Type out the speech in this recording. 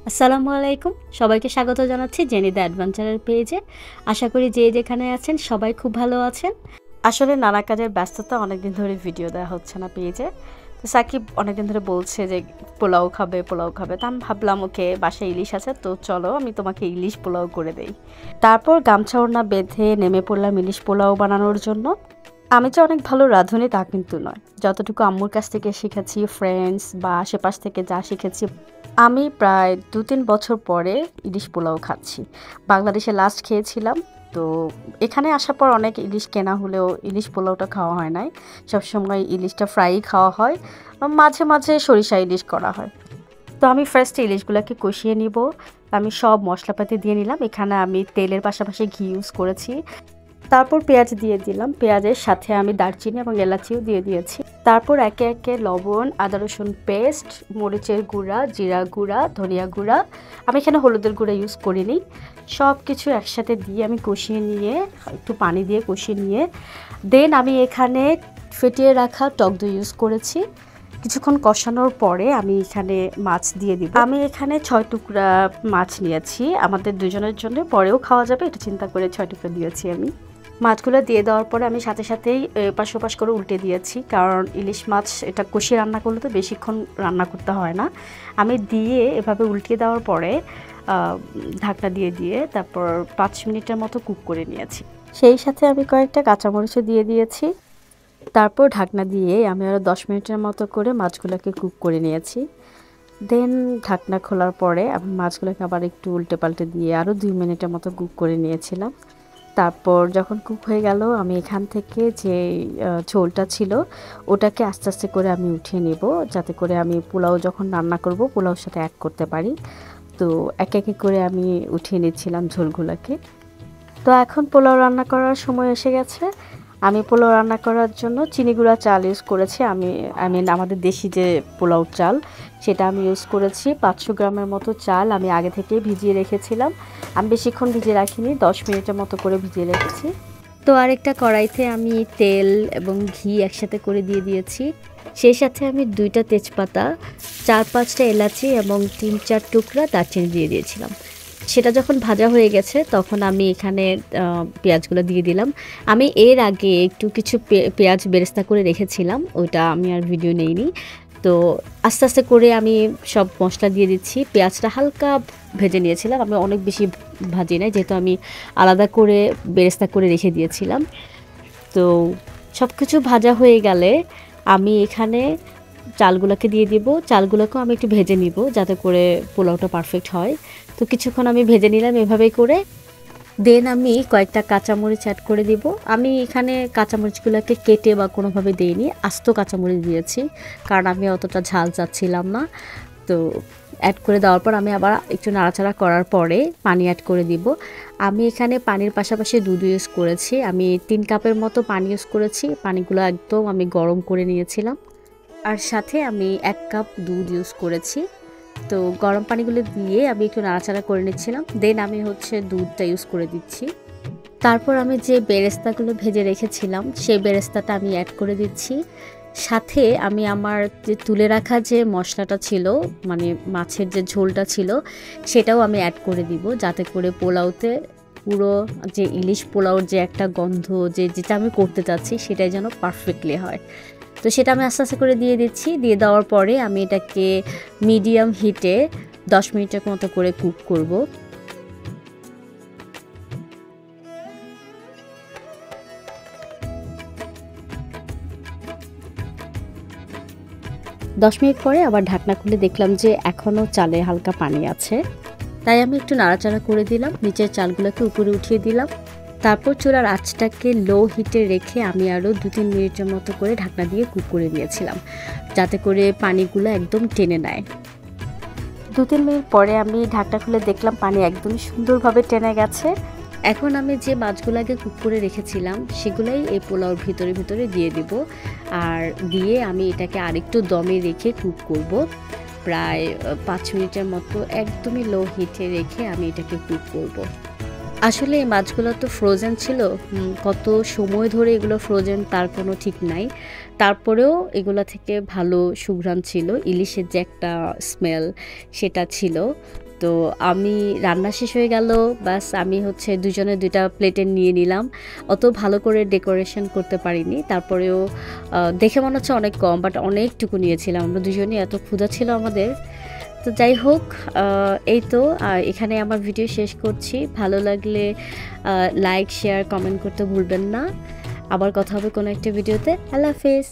আসসালামু আলাইকুম, সবাইকে স্বাগত জানাচ্ছি জেনি দ্য অ্যাডভেঞ্চারের পেজে। আশা করি যে যেখানে আছেন সবাই খুব ভালো আছেন। আসলে নানা কাজের ব্যস্ততা, অনেকদিন ধরে ভিডিও দেওয়া হচ্ছে না পেজে। তো সাকিব অনেকদিন ধরে বলছে যে পোলাও খাবে পোলাও খাবে, তো আমি ভাবলাম ওকে বাসায় ইলিশ আছে, তো চলো আমি তোমাকে ইলিশ পোলাও করে দেই। তারপর গামছা ওড়না বেঁধে নেমে পড়লাম ইলিশ পোলাও বানানোর জন্য। আমি যে অনেক ভালো রাঁধুনি তা কিন্তু নয়, যতটুকু আম্মুর কাছ থেকে শিখেছি, ফ্রেন্ডস বা আশেপাশ থেকে যা শিখেছি। আমি প্রায় ২-৩ বছর পরে ইলিশ পোলাও খাচ্ছি। বাংলাদেশে লাস্ট খেয়েছিলাম। তো এখানে আসার পর অনেক ইলিশ কেনা হলেও ইলিশ পোলাওটা খাওয়া হয় নাই। সবসময় ইলিশটা ফ্রাই খাওয়া হয়, মাঝে মাঝে সরিষা ইলিশ করা হয়। তো আমি ফার্স্ট ইলিশগুলোকে কষিয়ে নিব। আমি সব মশলাপাতি দিয়ে নিলাম। এখানে আমি তেলের পাশাপাশি ঘি ইউজ করেছি। তারপর পেঁয়াজ দিয়ে দিলাম, পেঁয়াজের সাথে আমি দারচিনি এবং এলাচিও দিয়ে দিয়েছি। তারপর একে একে লবণ, আদা রসুন পেস্ট, মরিচের গুঁড়া, জিরা গুঁড়া, ধনিয়া গুঁড়া, আমি এখানে হলুদের গুঁড়া ইউজ করিনি, সব কিছু একসাথে দিয়ে আমি কষিয়ে নিয়ে, একটু পানি দিয়ে কষিয়ে নিয়ে দেন আমি এখানে ফেটিয়ে রাখা টক দই ইউজ করেছি। কিছুক্ষণ কষানোর পরে আমি এখানে মাছ দিয়ে দিব। আমি এখানে 6 টুকরা মাছ নিয়েছি, আমাদের দুজনের জন্য, পরেও খাওয়া যাবে এটা চিন্তা করে 6 টুকরা দিয়েছি আমি। মাছগুলো দিয়ে দেওয়ার পরে আমি সাথে সাথেই এপাশ ওপাশ করে উল্টে দিয়েছি, কারণ ইলিশ মাছ এটা কষিয়ে রান্না করলে তো বেশিক্ষণ রান্না করতে হয় না। আমি দিয়ে এভাবে উল্টে দেওয়ার পরে ঢাকনা দিয়ে তারপর 5 মিনিটের মতো কুক করে নিয়েছি। সেই সাথে আমি কয়েকটা কাঁচামরিচও দিয়ে দিয়েছি। তারপর ঢাকনা দিয়ে আমি আরও 10 মিনিটের মতো করে মাছগুলোকে কুক করে নিয়েছি। দেন ঢাকনা খোলার পরে আমি মাছগুলোকে আবার একটু উল্টে পাল্টে দিয়ে আরও 2 মিনিটের মতো কুক করে নিয়েছিলাম। তারপর যখন কুক হয়ে গেল, আমি এখান থেকে যে ঝোলটা ছিল ওটাকে আস্তে আস্তে করে আমি উঠিয়ে নেব, যাতে করে আমি পোলাও যখন রান্না করব পোলাওর সাথে অ্যাড করতে পারি। তো এক এক করে আমি উঠিয়ে নিচ্ছিলাম ঝোলগুলোকে। তো এখন পোলাও রান্না করার সময় এসে গেছে। আমি পোলাও রান্না করার জন্য চিনি গুঁড়া চাল ইউজ করেছি। আমি আমাদের দেশি যে পোলাও চাল সেটা আমি ইউজ করেছি। 500 গ্রামের মতো চাল আমি আগে থেকে ভিজিয়ে রেখেছিলাম। আমি বেশিক্ষণ ভিজিয়ে রাখিনি, 10 মিনিটের মতো করে ভিজিয়ে রেখেছি। তো আরেকটা কড়াইতে আমি তেল এবং ঘি একসাথে করে দিয়ে দিয়েছি। সেই সাথে আমি 2টা তেজপাতা, 4-5টা এলাচি এবং 3-4 টুকরা দারচিনি দিয়ে দিয়েছিলাম। সেটা যখন ভাজা হয়ে গেছে তখন আমি এখানে পেঁয়াজগুলো দিয়ে দিলাম। আমি এর আগে একটু কিছু পেঁয়াজ বেরেস্তা করে রেখেছিলাম, ওইটা আমি আর ভিডিও নেইনি। তো আস্তে আস্তে করে আমি সব মশলা দিয়ে দিচ্ছি। পেঁয়াজটা হালকা ভেজে নিয়েছিলাম, আমি অনেক বেশি ভাজি নাই, যেহেতু আমি আলাদা করে বেরেস্তা করে রেখে দিয়েছিলাম। তো সব কিছু ভাজা হয়ে গেলে আমি এখানে চালগুলোকে দিয়ে দিব। চালগুলোকেও আমি একটু ভেজে নিব যাতে করে পোলাওটা পারফেক্ট হয়। তো কিছুক্ষণ আমি ভেজে নিলাম এভাবেই করে। দেন আমি কয়েকটা কাঁচামরিচ অ্যাড করে দিব। আমি এখানে কাঁচামরিচগুলোকে কেটে বা কোনোভাবে দিইনি, আস্ত কাঁচামরিচ দিয়েছি, কারণ আমি অতটা ঝাল চাচ্ছিলাম না। তো অ্যাড করে দেওয়ার পর আমি আবার একটু নাড়াচাড়া করার পরে পানি অ্যাড করে দিব। আমি এখানে পানির পাশাপাশি দুধ ইউজ করেছি। আমি 3 কাপের মতো পানি ইউজ করেছি। পানিগুলো একদম আমি গরম করে নিয়েছিলাম, আর সাথে আমি 1 কাপ দুধ ইউজ করেছি। তো গরম পানিগুলো দিয়ে আমি একটু নাড়াচাড়া করে নিচ্ছিলাম। দেন আমি দুধটা ইউজ করে দিচ্ছি। তারপর আমি যে বেরেস্তাগুলো ভেজে রেখেছিলাম সেই বেরেস্তাটা আমি অ্যাড করে দিচ্ছি। সাথে আমি আমার যে তুলে রাখা যে মশলাটা ছিল, মানে মাছের যে ঝোলটা ছিল, সেটাও আমি অ্যাড করে দিব, যাতে করে পোলাওতে পুরো যে ইলিশ পোলাওর যে একটা গন্ধ, যেটা আমি করতে চাচ্ছি সেটাই যেন পারফেক্টলি হয়। তো সেটা আমি আস্তে আস্তে করে দিয়ে দিচ্ছি। দিয়ে দেওয়ার পরে আমি এটাকে মিডিয়াম হিটে 10 মিনিটের মতো করে কুক করব। 10 মিনিট পরে আবার ঢাকনা খুলে দেখলাম যে এখনও চালে হালকা পানি আছে। তাই আমি একটু নাড়াচাড়া করে দিলাম, নিচের চালগুলোকে উপরে উঠিয়ে দিলাম। তারপর চুলার আঁচটাকে লো হিটে রেখে আমি আরও 2-3 মিনিটের মতো করে ঢাকনা দিয়ে কুক করে নিয়েছিলাম, যাতে করে পানিগুলো একদম টেনে নেয়। 2-3 মিনিট পরে আমি ঢাকনা খুলে দেখলাম পানি একদম সুন্দরভাবে টেনে গেছে। এখন আমি যে মাছগুলোকে কুক করে রেখেছিলাম সেগুলাই এই পোলাওর ভিতরে দিয়ে দিব, আর দিয়ে আমি এটাকে আরেকটু দমে রেখে কুক করব। প্রায় 5 মিনিটের মতো একদমই লো হিটে রেখে আমি এটাকে কুক করব। আসলে এই মাছগুলো তো ফ্রোজেন ছিল, কত সময় ধরে এগুলো ফ্রোজেন তার কোনো ঠিক নাই। তারপরেও এগুলো থেকে ভালো সুঘ্রাণ ছিল, ইলিশের যে একটা স্মেল সেটা ছিল। তো আমি রান্না শেষ হয়ে গেল, বাস আমি হচ্ছে দুজনে দুইটা প্লেটে নিয়ে নিলাম। অত ভালো করে ডেকোরেশন করতে পারিনি, তারপরেও দেখে মনে হচ্ছে অনেক কম, বাট অনেকটুকু নিয়েছিলাম আমরা দুজনেই, এত ক্ষুধা ছিল আমাদের। তো যাই হোক, এই তো এখানে আমার ভিডিও শেষ করছি। ভালো লাগলে লাইক শেয়ার কমেন্ট করতে ভুলবেন না। আবার কথা হবে কোনো একটা ভিডিওতে। আল্লাহ হাফেজ।